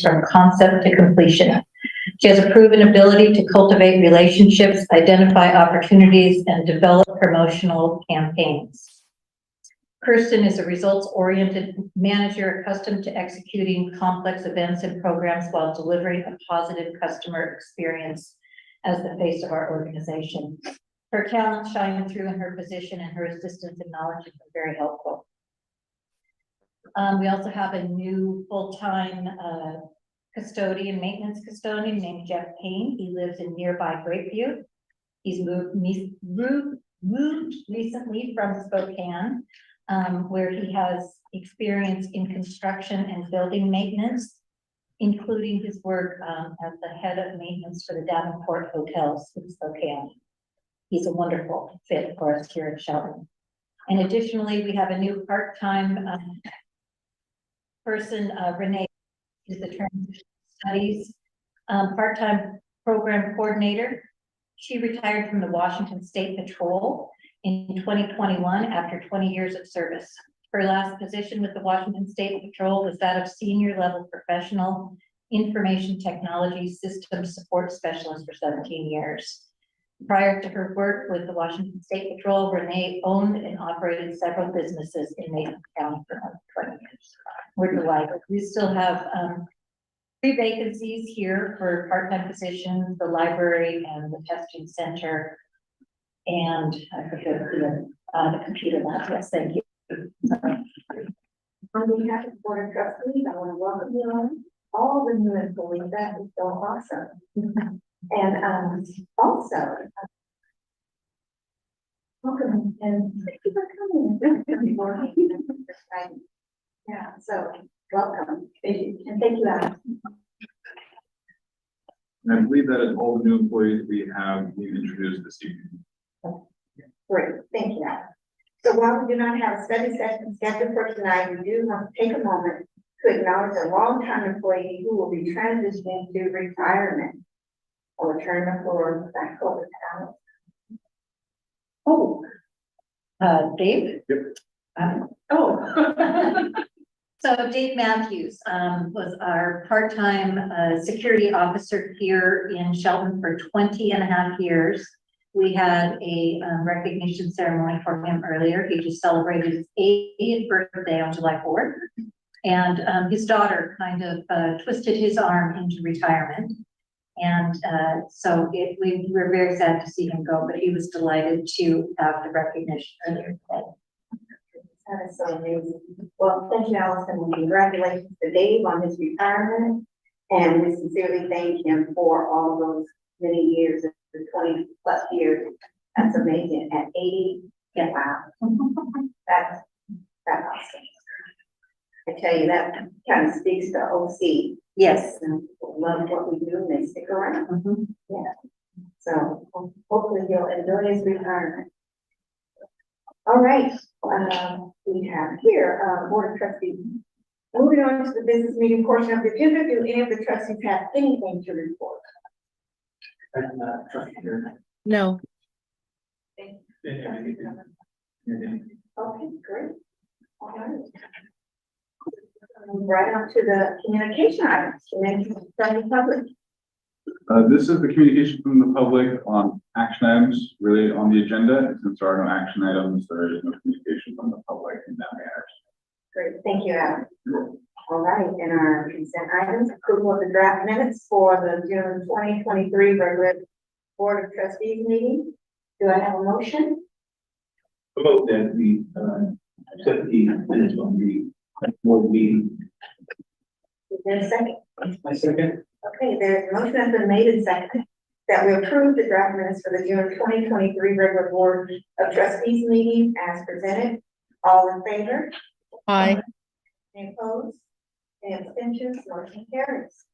from concept to completion. She has a proven ability to cultivate relationships, identify opportunities, and develop promotional campaigns. Kirsten is a results-oriented manager accustomed to executing complex events and programs while delivering a positive customer experience as the face of our organization. Her talents shine through in her position, and her assistance and knowledge have been very helpful. We also have a new full-time maintenance custodian named Jeff Payne. He lives in nearby Grapeview. He's moved recently from Spokane, where he has experience in construction and building maintenance, including his work as the head of maintenance for the Davenport Hotels in Spokane. He's a wonderful fit for us here at Shelton. And additionally, we have a new part-time person, Renee, is the transition studies part-time program coordinator. She retired from the Washington State Patrol in 2021 after 20 years of service. Her last position with the Washington State Patrol was that of senior level professional information technology systems support specialist for 17 years. Prior to her work with the Washington State Patrol, Renee owned and operated several businesses in Macon County for over 20 years. We're delighted. We still have 3 vacancies here for part-time positions, the library and the testing center, and I forget the computer lab. Yes, thank you. On behalf of the Board of Trustees, I want to welcome you on all the new employees. That is so awesome. And also, welcome and thank you for coming. Yeah, so welcome. And thank you, Alex. And I believe that is all the new employees we have being introduced this evening. Great, thank you, Alex. So while we do not have a study session scheduled for tonight, we do want to take a moment to acknowledge a longtime employee who will be transitioning to retirement. I'll return the floor back over to Alex. Oh, Dave? Yep. So Dave Matthews was our part-time security officer here in Shelton for 20.5 years. We had a recognition ceremony for him earlier. He just celebrated his 80th birthday on July 4th. And his daughter kind of twisted his arm into retirement. And so we were very sad to see him go, but he was delighted to have the recognition earlier today. That is so amazing. Well, thank you, Allison, and congratulations to Dave on his retirement. And we sincerely thank him for all those many years, the 20 plus years. That's amazing. At 80, yeah, wow. That's awesome. I tell you, that kind of speaks to OC. Yes. And people love what we do and they stick around. Mm-hmm. Yeah. So hopefully he'll enjoy his retirement. All right. We have here Board of Trustees. Moving on to the business meeting portion of the agenda. Do any of the trustees have anything to report? No. Okay, great. All right. Right on to the communication items. From the public. This is the communication from the public on action items really on the agenda. Since there are no action items, there is no communication from the public in that manner. Great, thank you, Adam. All right, in our consent items, approval of the draft minutes for the June 2023 regular Board of Trustees meeting. Do I have a motion? Vote that we accept the minutes from the board meeting. Is there a second? My second. Okay, there's a motion has been made and seconded that we approve the draft minutes for the June 2023 regular Board of Trustees meeting as presented. All in favor? Aye. Any opposed? Any abstentions? Motion carries.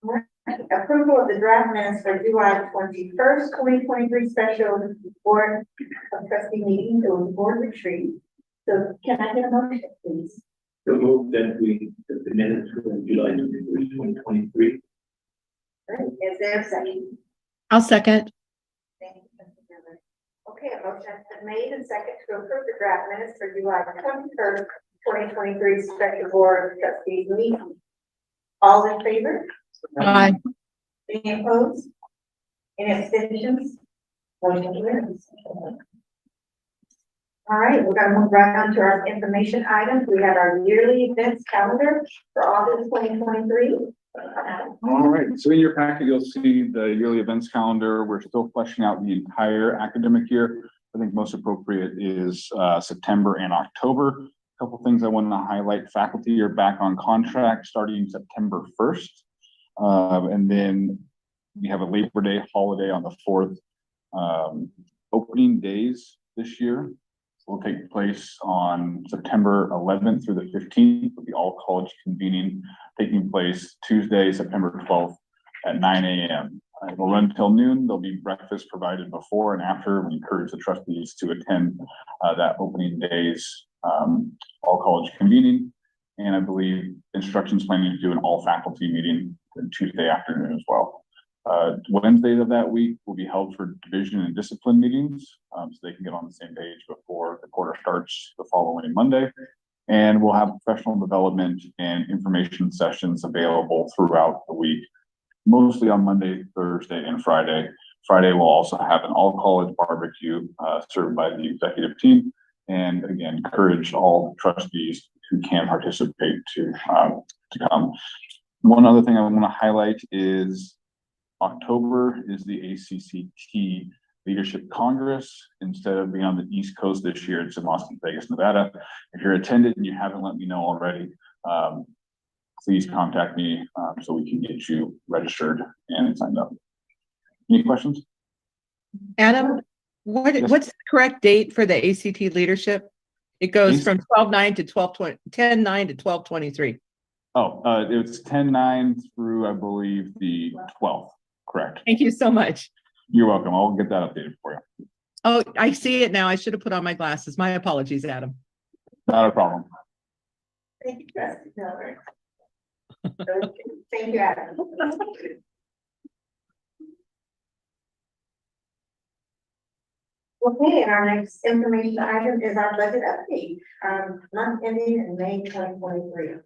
All right. Approval of the draft minutes for July 21st, 2023 special Board of Trustee meeting. It was board retreat. So can I get a motion, please? The move that we, the minutes from July 21st, 2023. All right. Is there a second? I'll second. Thank you, Mr. Miller. Okay, a motion has been made and second to approve the draft minutes for July 21st, 2023 special Board of Trustees meeting. All in favor? Aye. Any opposed? Any abstentions? Motion carries. All right, we're gonna move right on to our information items. We have our yearly events calendar for August 2023. All right, so in your packet, you'll see the yearly events calendar. We're still fleshing out the entire academic year. I think most appropriate is September and October. A couple things I wanted to highlight. Faculty are back on contract starting September 1st. And then we have a Labor Day holiday on the 4th. Opening days this year will take place on September 11th through the 15th, with the all college convening taking place Tuesday, September 12th at 9 a.m. It will run till noon. There'll be breakfast provided before and after. We encourage the trustees to attend that opening days all college convening. And I believe instruction's planning to do an all faculty meeting Tuesday afternoon as well. Wednesdays of that week will be held for division and discipline meetings, so they can get on the same page before the quarter starts the following Monday. And we'll have professional development and information sessions available throughout the week, mostly on Monday, Thursday, and Friday. Friday will also have an all college barbecue served by the executive team. And again, encourage all trustees who can participate to come. One other thing I want to highlight is October is the ACCT Leadership Congress. Instead of being on the East Coast this year, it's in Las Vegas, Nevada. If you're attended and you haven't let me know already, please contact me so we can get you registered and signed up. Any questions? Adam, Yes. what's the correct date for the ACT leadership? It goes from 12/9 to 12/20, 10/9 to 12/23. Oh, it's 10/9 through, I believe, the 12th. Correct. Thank you so much. You're welcome. I'll get that updated for you. Oh, I see it now. I should have put on my glasses. My apologies, Adam. Not a problem. Thank you, Trustee Miller. Thank you, Adam. Okay, and our next information item is our budget update, month ending in May 2023.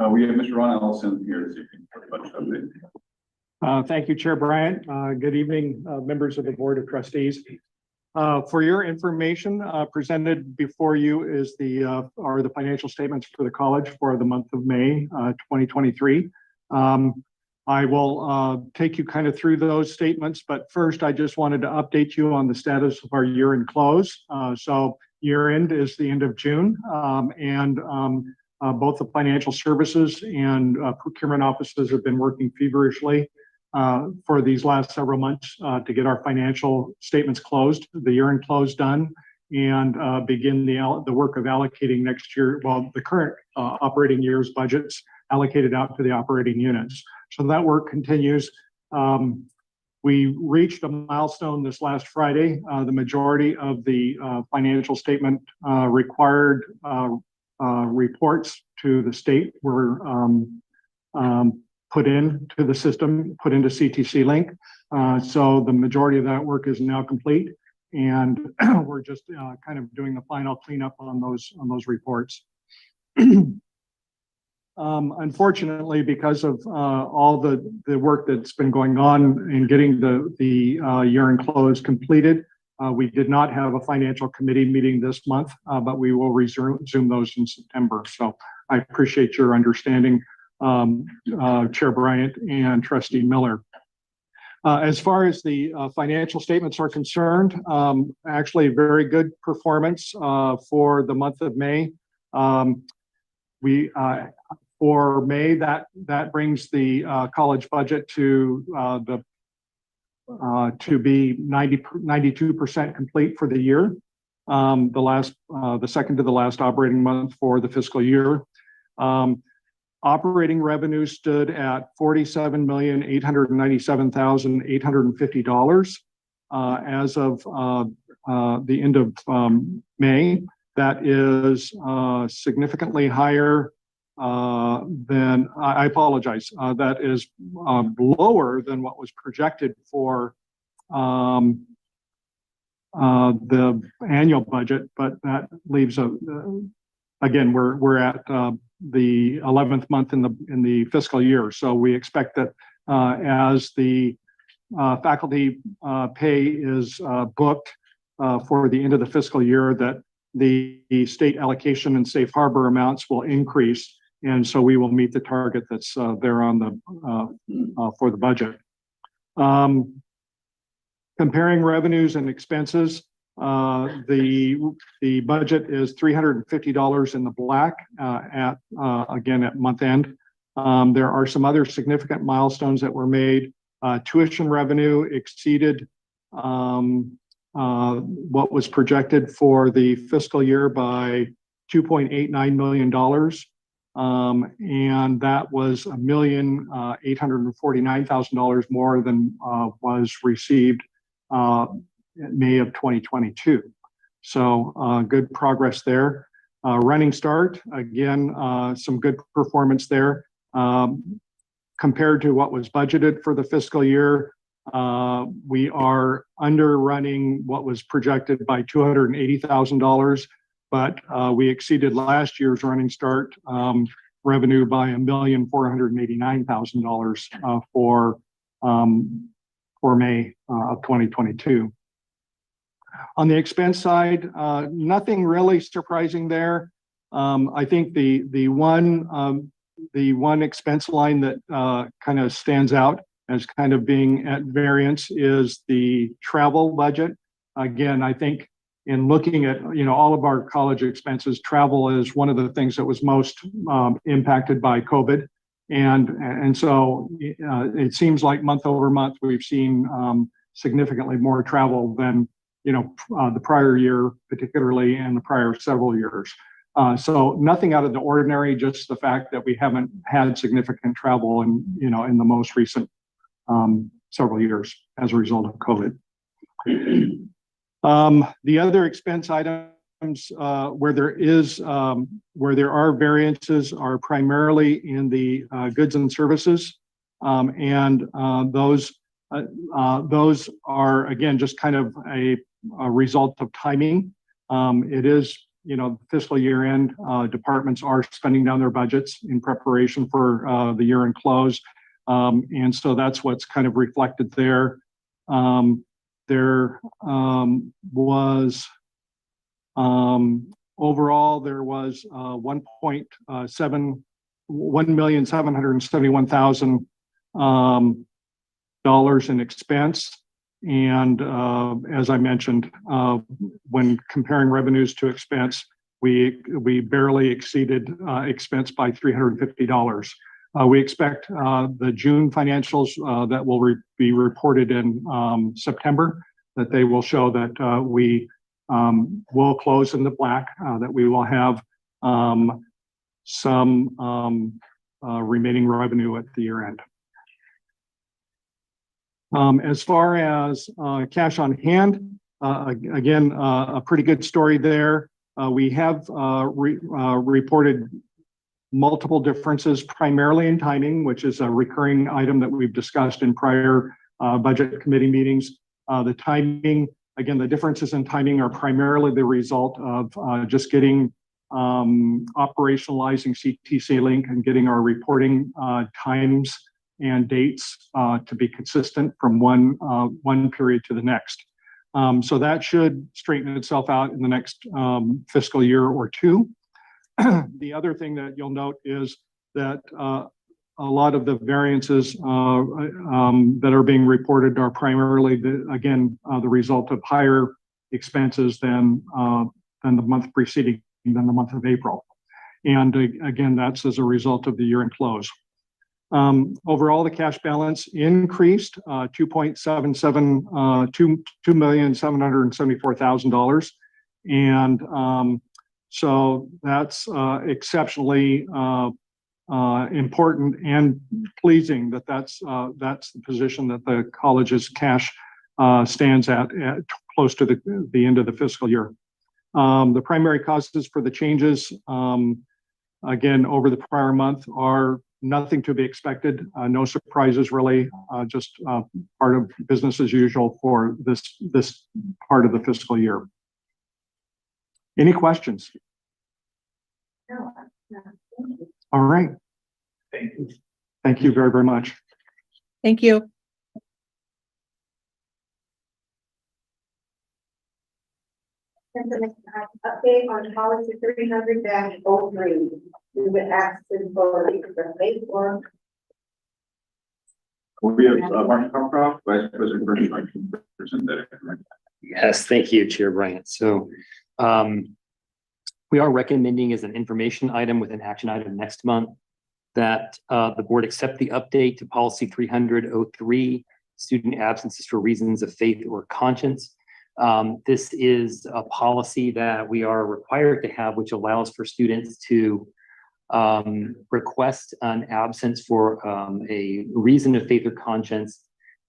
We have Mr. Ron Ellison here this evening for the budget update. Thank you, Chair Bryant. Good evening, members of the Board of Trustees. For your information, presented before you is are the financial statements for the college for the month of May 2023. I will take you kind of through those statements, but first I just wanted to update you on the status of our year-end close. So year-end is the end of June, and both the financial services and procurement offices have been working feverishly for these last several months to get our financial statements closed, the year-end close done, and begin the work of allocating next year, well, the current operating year's budgets allocated out to the operating units. So that work continues. We reached a milestone this last Friday. The majority of the financial statement required reports to the state were put into the system, put into CTC Link. So the majority of that work is now complete, and we're just kind of doing the final cleanup on those reports. Unfortunately, because of all the work that's been going on in getting the year-end close completed, we did not have a financial committee meeting this month, but we will resume those in September. So I appreciate your understanding, Chair Bryant and Trustee Miller. As far as the financial statements are concerned, actually very good performance for the month of May. For May, that brings the college budget to be 92% complete for the year. The second to the last operating month for the fiscal year. Operating revenue stood at $47,897,850 as of the end of May. That is significantly higher than, I apologize, that is lower than what was projected for the annual budget, but that leaves again, we're at the 11th month in the fiscal year. So we expect that as the faculty pay is booked for the end of the fiscal year, that the state allocation and safe harbor amounts will increase. And so we will meet the target that's there on the for the budget. Comparing revenues and expenses, the budget is $350 in the black at again at month end. There are some other significant milestones that were made. Tuition revenue exceeded what was projected for the fiscal year by $2.89 million. And that was $1,849,000 more than was received in May of 2022. So good progress there. Running Start, again, some good performance there. Compared to what was budgeted for the fiscal year, we are under running what was projected by $280,000, but we exceeded last year's Running Start revenue by $1,489,000 for May of 2022. On the expense side, nothing really surprising there. I think the one expense line that kind of stands out as kind of being at variance is the travel budget. Again, I think in looking at all of our college expenses, travel is one of the things that was most impacted by COVID, and so it seems like month over month we've seen significantly more travel than the prior year, particularly in the prior several years. So nothing out of the ordinary, just the fact that we haven't had significant travel in the most recent several years as a result of COVID. The other expense items where there are variances are primarily in the goods and services, and those are again just kind of a result of timing. It is fiscal year end. Departments are spending down their budgets in preparation for the year end close, and so that's what's kind of reflected there. Overall there was $1,771,000 in expense. And as I mentioned, when comparing revenues to expense, we barely exceeded expense by $350. We expect the June financials that will be reported in September, that they will show that we will close in the black, that we will have some remaining revenue at the year end. As far as cash on hand, again, a pretty good story there. We have reported multiple differences, primarily in timing, which is a recurring item that we've discussed in prior budget committee meetings. The timing, again, the differences in timing are primarily the result of just getting operationalizing CTC Link and getting our reporting times and dates to be consistent from one period to the next. So that should straighten itself out in the next fiscal year or two. The other thing that you'll note is that a lot of the variances that are being reported are primarily, the result of higher expenses than the month preceding, than the month of April. And again, that's as a result of the year-end close. Overall, the cash balance increased $2,774,000. And so that's exceptionally important and pleasing that that's the position that the college's cash stands at close to the end of the fiscal year. The primary causes for the changes, again, over the prior month are nothing to be expected, no surprises really, just part of business as usual for this part of the fiscal year. Any questions? No, no, thank you. All right. Thank you. Thank you very, very much. Thank you. Update on policy 300-03. We would ask for Facebook. We have Mark Cockcroft, Vice President for present that. Yes, thank you, Chair Bryant. So we are recommending as an information item with an action item next month that the board accept the update to policy 300-03, student absences for reasons of faith or conscience. This is a policy that we are required to have, which allows for students to request an absence for a reason of faith or conscience.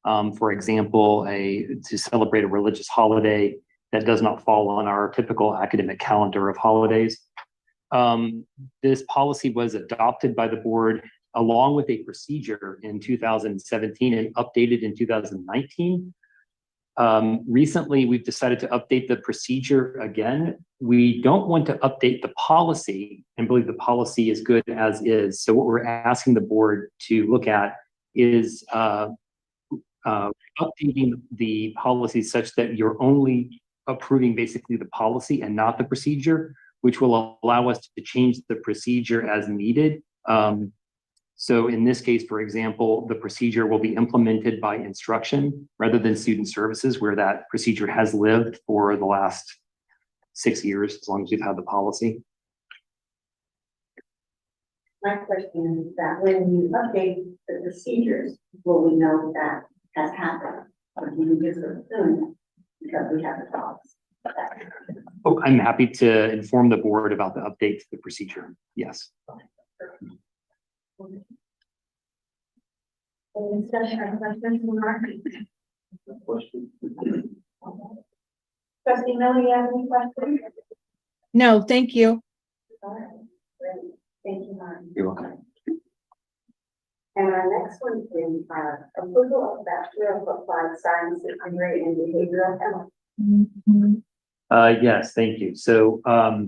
For example, to celebrate a religious holiday that does not fall on our typical academic calendar of holidays. This policy was adopted by the board along with a procedure in 2017 and updated in 2019. Recently, we've decided to update the procedure again. We don't want to update the policy and believe the policy is good as is. So what we're asking the board to look at is updating the policy such that you're only approving basically the policy and not the procedure, which will allow us to change the procedure as needed. So in this case, for example, the procedure will be implemented by instruction rather than student services, where that procedure has lived for the last 6 years, as long as we've had the policy. My question is that when you update the procedures, will we know that has happened? Or do you just assume because we have the policy? Oh, I'm happy to inform the board about the update to the procedure. Yes. Any discussion or questions from Mark? Trustee Miller, you have any questions? No, thank you. All right, great. Thank you, Mark. You're welcome. And our next one is approval of Bachelor of Applied Sciences degree in Behavioral Health. Yes, thank you. So I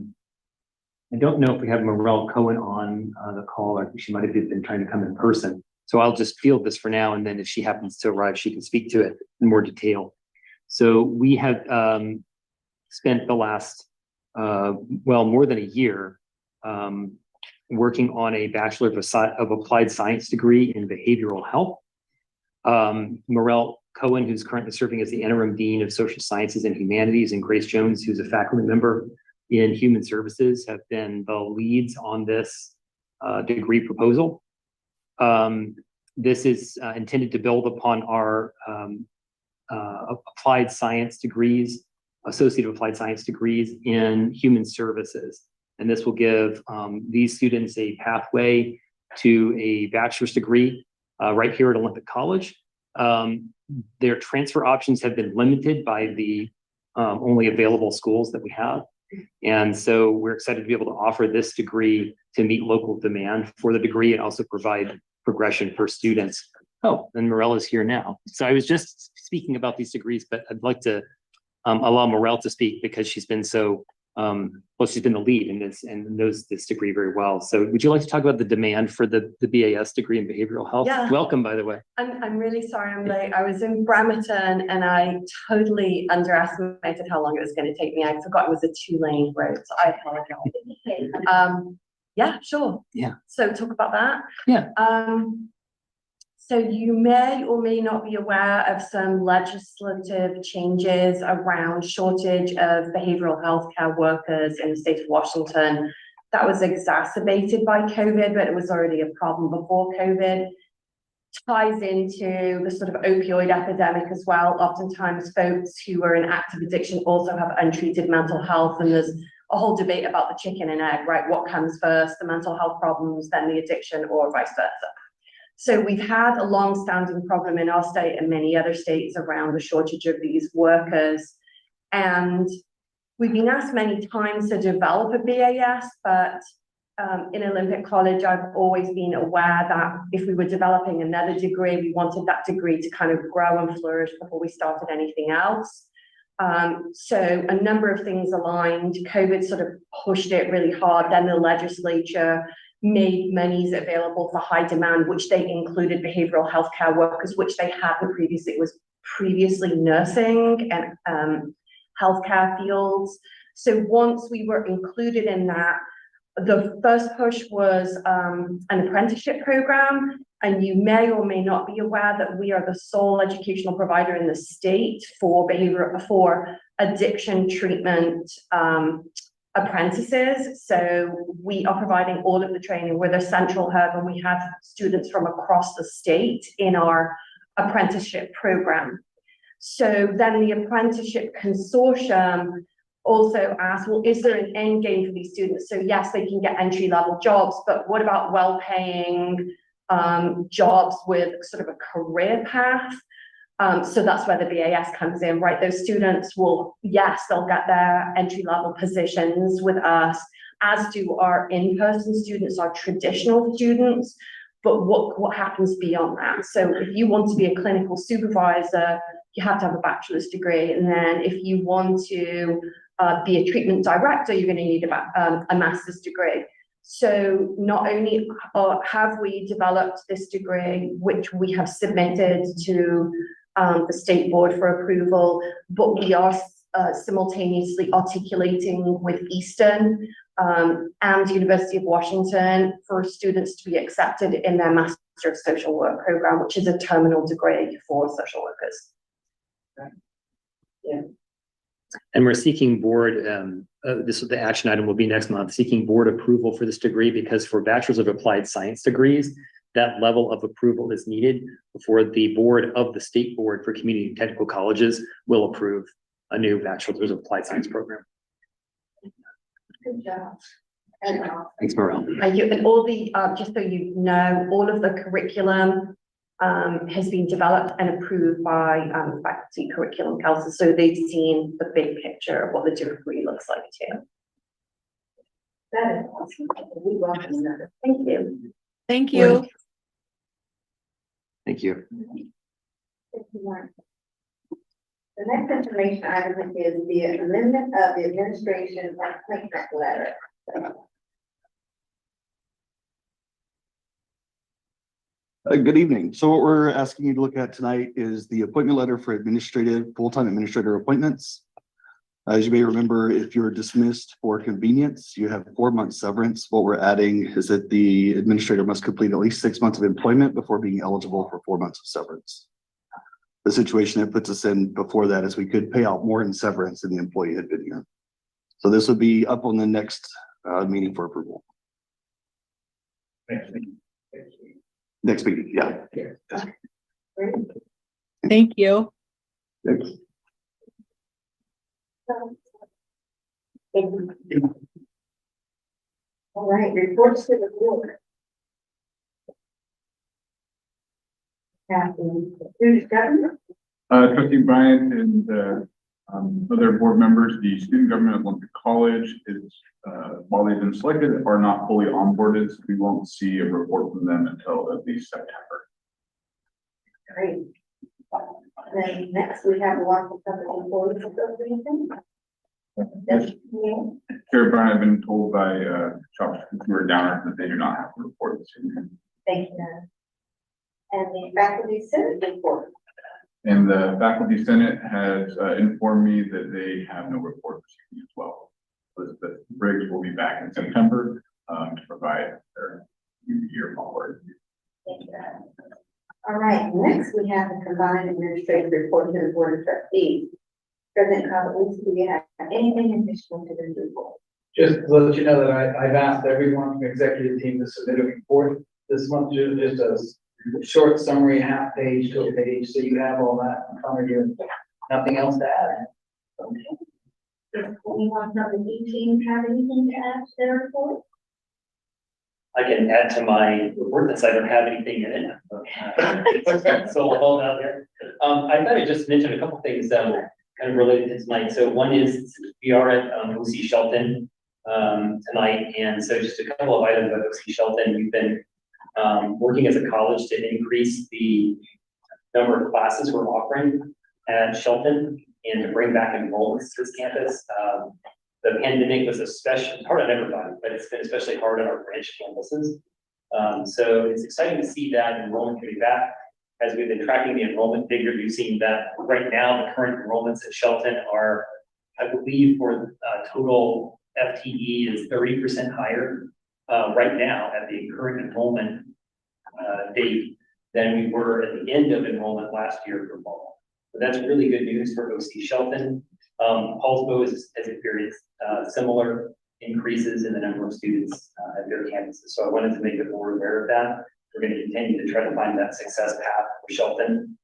don't know if we have Morel Cohen on the call, or she might have been trying to come in person. So I'll just field this for now, and then if she happens to arrive, she can speak to it in more detail. So we have spent the last, more than a year working on a Bachelor of Applied Science degree in Behavioral Health. Morel Cohen, who's currently serving as the Interim Dean of Social Sciences and Humanities, and Grace Jones, who's a faculty member in Human Services, have been the leads on this degree proposal. This is intended to build upon our applied science degrees, associate of applied science degrees in human services. And this will give these students a pathway to a bachelor's degree right here at Olympic College. Their transfer options have been limited by the only available schools that we have. And so we're excited to be able to offer this degree to meet local demand for the degree and also provide progression for students. Oh, and Morel is here now. So I was just speaking about these degrees, but I'd like to allow Morel to speak because she's been so, she's been the lead in this and knows this degree very well. So would you like to talk about the demand for the BAS degree in behavioral health? Yeah. Welcome, by the way. I'm really sorry I'm late. I was in Bremerton and I totally underestimated how long it was going to take me. I forgot it was a 2-lane road, so I apologize. Yeah, sure. Yeah. So talk about that. Yeah. So you may or may not be aware of some legislative changes around shortage of behavioral health care workers in the state of Washington. That was exacerbated by COVID, but it was already a problem before COVID. Ties into the sort of opioid epidemic as well. Oftentimes folks who are in active addiction also have untreated mental health, and there's a whole debate about the chicken and egg, right? What comes first, the mental health problems, then the addiction, or vice versa. So we've had a long-standing problem in our state and many other states around the shortage of these workers. And we've been asked many times to develop a BAS, but in Olympic College, I've always been aware that if we were developing another degree, we wanted that degree to kind of grow and flourish before we started anything else. So a number of things aligned. COVID sort of pushed it really hard. Then the legislature made monies available for high demand, which they included behavioral healthcare workers, which they hadn't previously. It was previously nursing and healthcare fields. So once we were included in that, the first push was an apprenticeship program. And you may or may not be aware that we are the sole educational provider in the state for addiction treatment apprentices. So we are providing all of the training. We're the central hub, and we have students from across the state in our apprenticeship program. So then the apprenticeship consortium also asked, well, is there an end game for these students? So yes, they can get entry-level jobs, but what about well-paying jobs with sort of a career path? So that's where the BAS comes in, right? Those students will, yes, they'll get their entry-level positions with us, as do our in-person students, our traditional students. But what happens beyond that? So if you want to be a clinical supervisor, you have to have a bachelor's degree. And then if you want to be a treatment director, you're going to need a master's degree. So not only have we developed this degree, which we have submitted to the state board for approval, but we are simultaneously articulating with Eastern and University of Washington for students to be accepted in their Master of Social Work program, which is a terminal degree for social workers. Yeah. And we're seeking board, the action item will be next month, seeking board approval for this degree, because for Bachelor's of Applied Science degrees, that level of approval is needed before the board of the State Board for Community and Technical Colleges will approve a new Bachelor's of Applied Science program. Good job. Thanks, Morel. And all the, just so you know, all of the curriculum has been developed and approved by faculty curriculum council. So they've seen the big picture of what the degree looks like too. That is awesome. We welcome that. Thank you. Thank you. Thank you. Thank you, Mark. The next information item is the amendment of the administration appointment letter. Good evening. So what we're asking you to look at tonight is the appointment letter for full-time administrator appointments. As you may remember, if you're dismissed for convenience, you have 4 months severance. What we're adding is that the administrator must complete at least 6 months of employment before being eligible for 4 months of severance. The situation that puts us in before that is we could pay out more in severance than the employee had been here. So this would be up on the next meeting for approval. Next meeting, yeah. Thank you. Thanks. All right, reports to the board. Who's government? Trustee Bryant and other board members, the student government at Olympic College is, while they've been selected, are not fully onboarded. So we won't see a report from them until at least September. Great. Then next we have the Washington Public Employees Association. Chair Bryant, I've been told by Shop Consumer Downer that they do not have a report this evening. Thank you. And the faculty senate report. And the faculty senate has informed me that they have no report this evening as well. Elizabeth Briggs will be back in September to provide their year forward. Thank you. All right, next we have the combined administrative report to the board of trustees. President Collins, do you have anything additional to this report? Just to let you know that I've asked everyone from the executive team to submit a report this month, just a short summary, half page to a page, so you have all that in front of you. Nothing else to add. Okay. Does anyone from the E team have anything to add to their report? I can add to my report that I don't have anything in it. So I'll hold out there. I thought I just mentioned a couple things kind of related to tonight. So one is we are at OC Shelton tonight. And so just a couple of items at OC Shelton. We've been working as a college to increase the number of classes we're offering at Shelton. and to bring back enrollments to this campus. The pandemic was especially hard on everybody, but it's been especially hard on our branch campuses. So it's exciting to see that enrollment coming back. As we've been tracking the enrollment figures, we've seen that right now the current enrollments at Shelton are, I believe, for total FTE is 30% higher right now at the current enrollment date than we were at the end of enrollment last year for fall. So that's really good news for OC Shelton. Paulsbo has experienced similar increases in the number of students at their campuses. So I wanted to make the board aware of that. We're going to continue to try to find that success path for Shelton.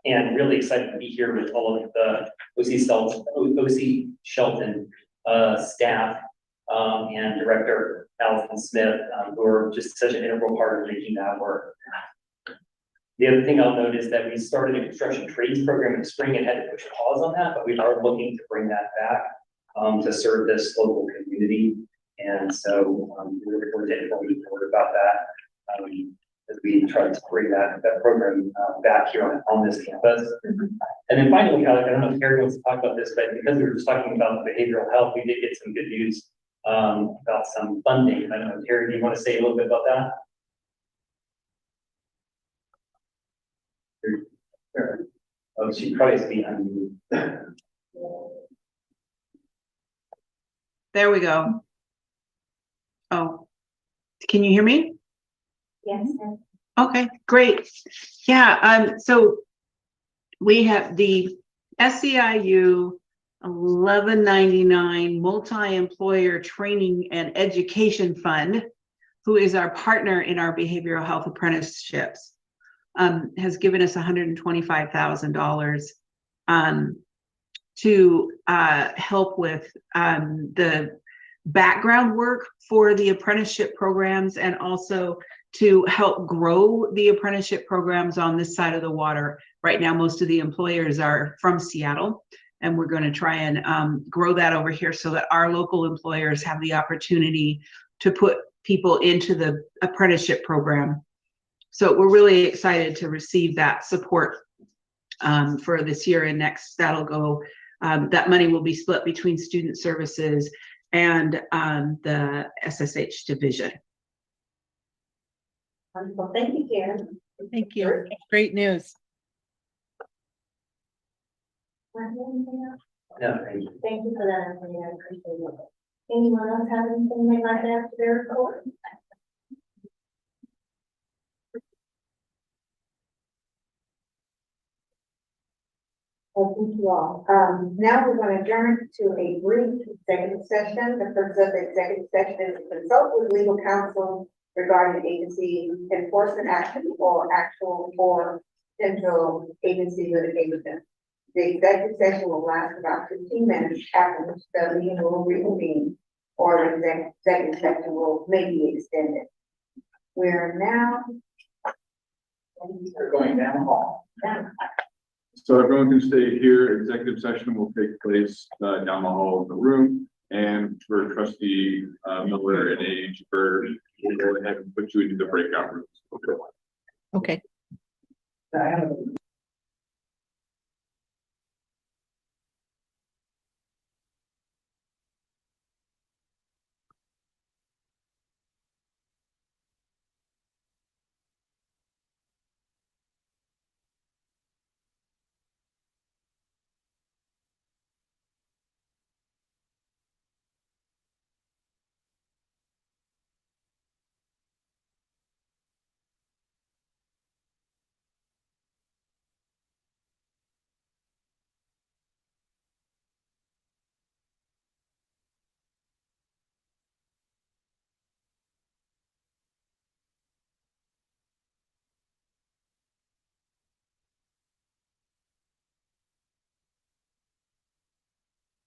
And really excited to be here with all of the OC Shelton staff and Director Allison Smith, who are just such an integral part of making that work. The other thing I'll note is that we started a construction trades program in the spring and had to push pause on that, but we are looking to bring that back to serve this local community. And so we're definitely forward about that as we try to bring that program back here on this campus. And then finally, I don't know if Terry wants to talk about this, but because we were just talking about behavioral health, we did get some good news about some funding. I don't know, Terry, do you want to say a little bit about that? Oh, she probably be unmuted. There we go. Oh, can you hear me? Yes. Okay, great. Yeah, so we have the SEIU 1199 Multi-Employer Training and Education Fund, who is our partner in our behavioral health apprenticeships, has given us $125,000 to help with the background work for the apprenticeship programs, and also to help grow the apprenticeship programs on this side of the water. Right now, most of the employers are from Seattle, and we're going to try and grow that over here so that our local employers have the opportunity to put people into the apprenticeship program. So we're really excited to receive that support for this year and next. That'll go, that money will be split between student services and the SSH division. Wonderful. Thank you, Karen. Thank you. Great news. No, thank you. Thank you for that. Anthony. I appreciate it. Anyone else have anything they'd like to add to their report? Well, thank you all. Now we're going to adjourn to a brief executive session. The purpose of the executive session is to consult with legal counsel regarding agency enforcement action or actual or potential agency litigation. The executive session will last about 15 minutes, after which the meeting will reconvene, or the executive session may be extended. We're now Going down the hall. So everyone can stay here. Executive session will take place down the hall of the room. And for trustee Miller and age, we'll go ahead and put you into the breakout rooms. Okay. Okay. I have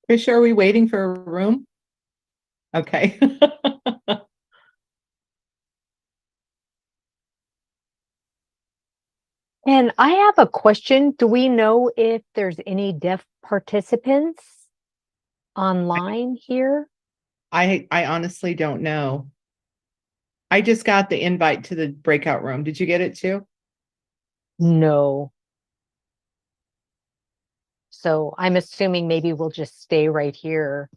Tricia, are we waiting for a room? Okay. And I have a question. Do we know if there's any deaf participants online here? I honestly don't know. I just got the invite to the breakout room. Did you get it too? No. So I'm assuming maybe we'll just stay right here.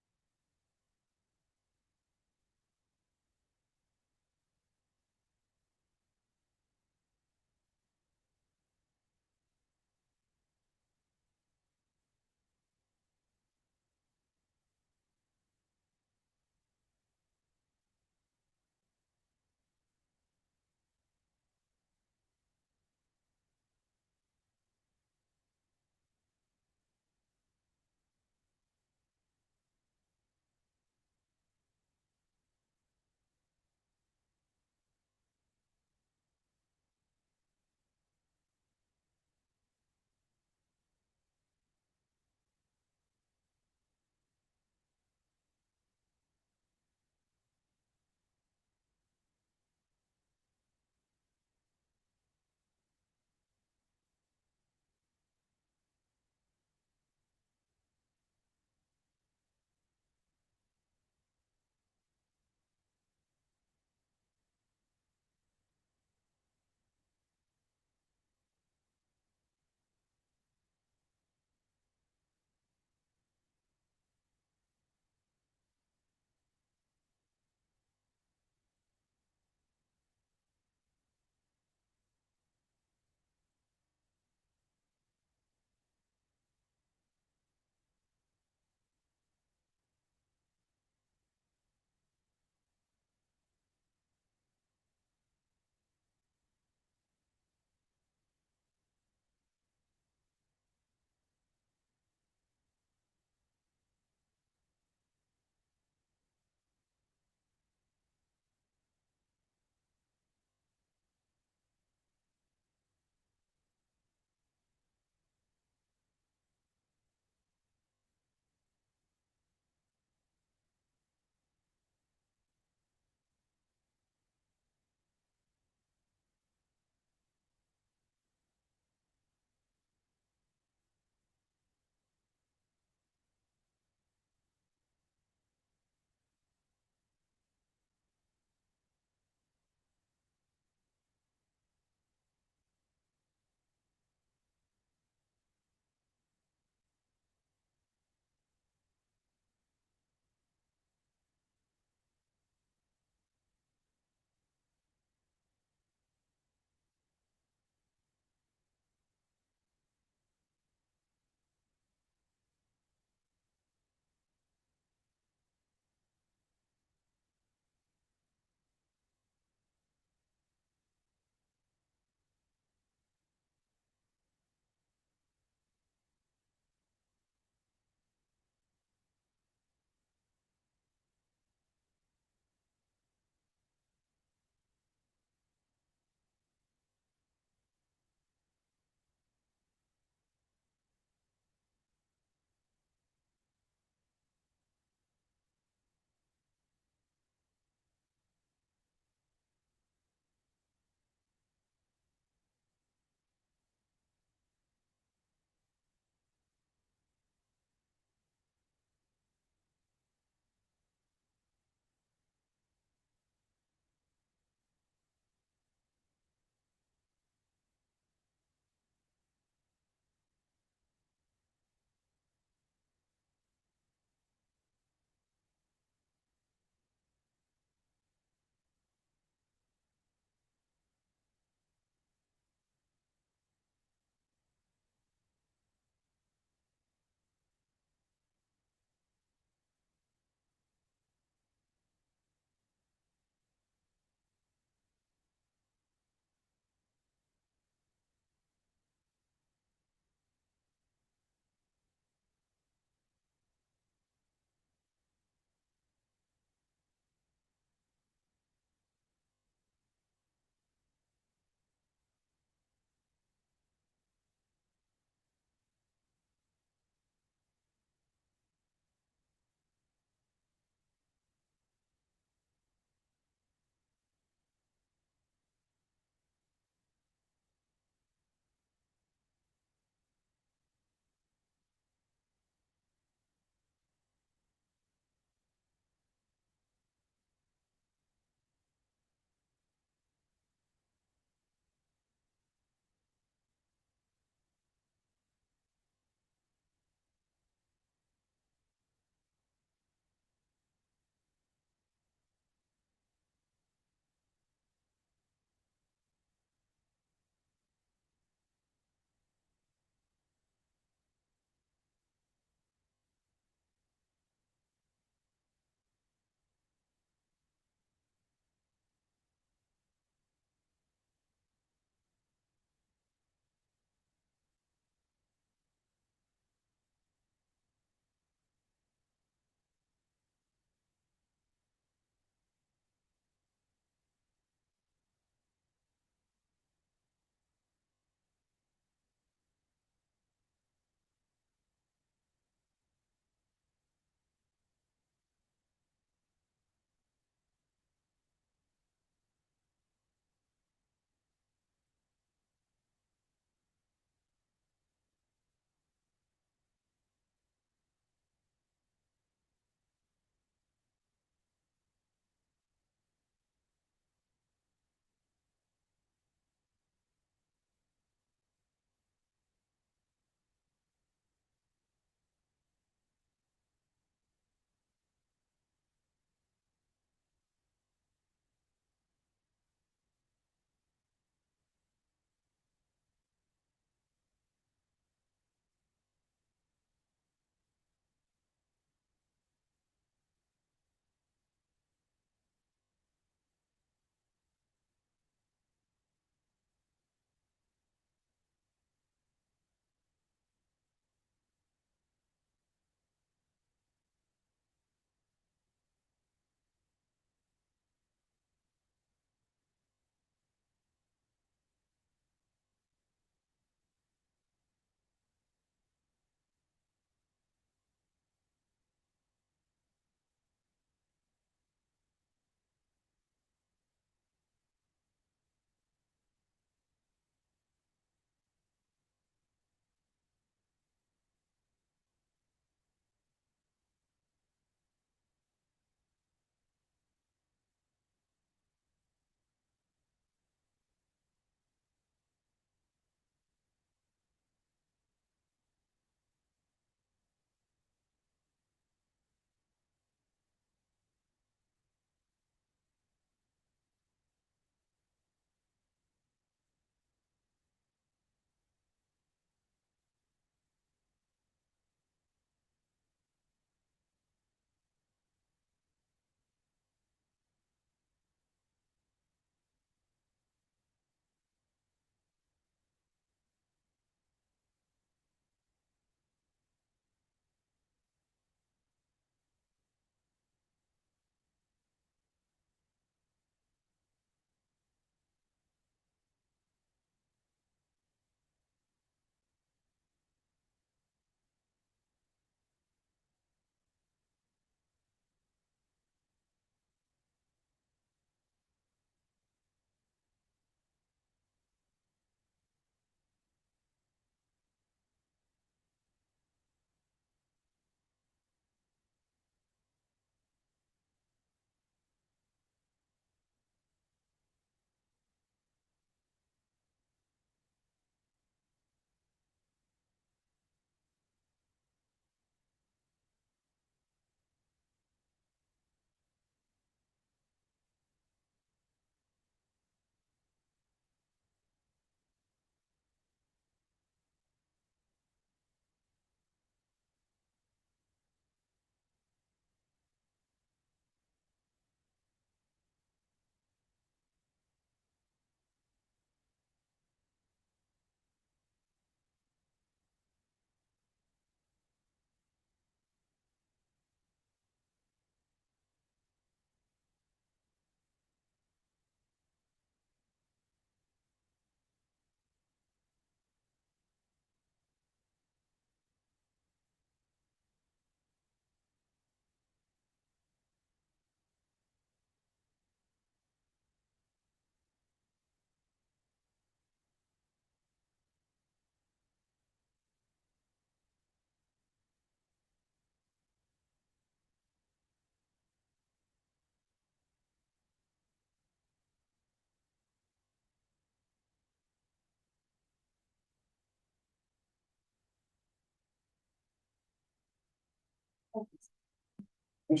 Sure.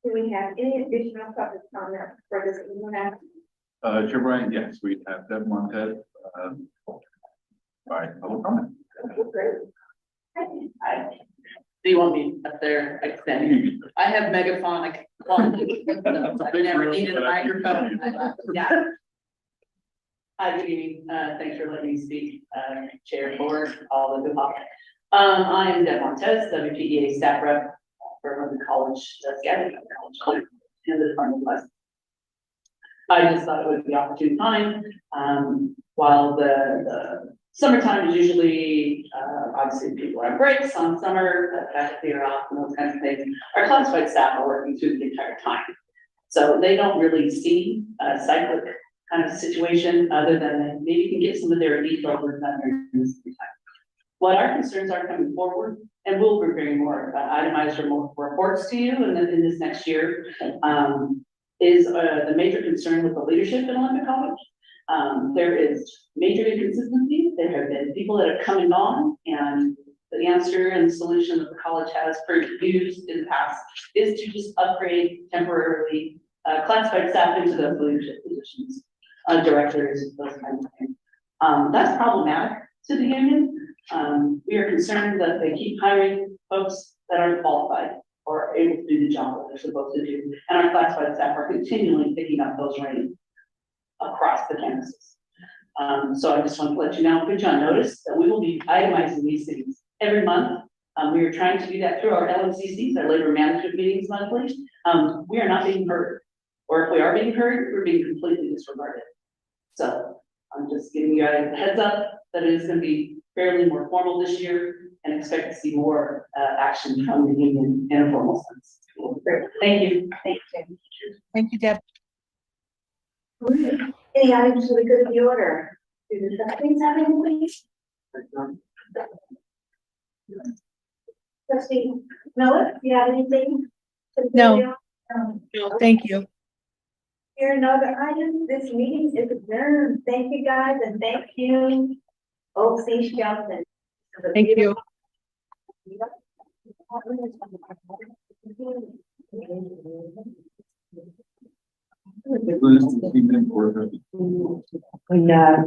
Do we have any additional public comment for this evening? Chair Bryant, yes, we have Deb Montez, by public comment. Okay, great. Do you want me up there extending? I have megaphonic. I've never needed a microphone. Yeah. Hi, good evening. Thanks for letting me speak, Chair, Board, all of the public. I am Deb Montez, WPEA staff rep for the college, Gadsden College, in the Department of West. I just thought it would be opportune time, while the summertime is usually, obviously people are on breaks on summer, faculty are off and those kinds of things. Our classified staff are working through the entire time. So they don't really see a cyclic kind of situation other than maybe you can get some of their elite programs done during this time. What our concerns are coming forward, and we'll be bringing more itemized reports to you in this next year, is the major concern with the leadership in Olympic College. There is major inconsistency. There have been people that have come and gone, and the answer and solution that the college has used in the past is to just upgrade temporarily classified staff into those leadership positions, directors, those kinds of things. That's problematic to the union. We are concerned that they keep hiring folks that aren't qualified or able to do the job that they're supposed to do, and our classified staff are continually picking up those reins across the campuses. So I just want to let you know, put you on notice that we will be itemizing these things every month. We are trying to do that through our LMCCs, our labor management meetings monthly. We are not being heard, or if we are being heard, we're being completely disregarded. So I'm just giving you guys a heads up that it is going to be fairly more formal this year, and expect to see more action from the union in a formal sense. Thank you. Thank you. Thank you, Deb. Any items for the good of the order? Do the trustees have anything? Trustee Miller, do you have anything? for the good No. of the order? Thank you. Here, another item, this meeting is adjourned. Thank you, guys, and thank you, O.C. Shelton. Thank you. Bruce, 15 minutes worth of- Yeah.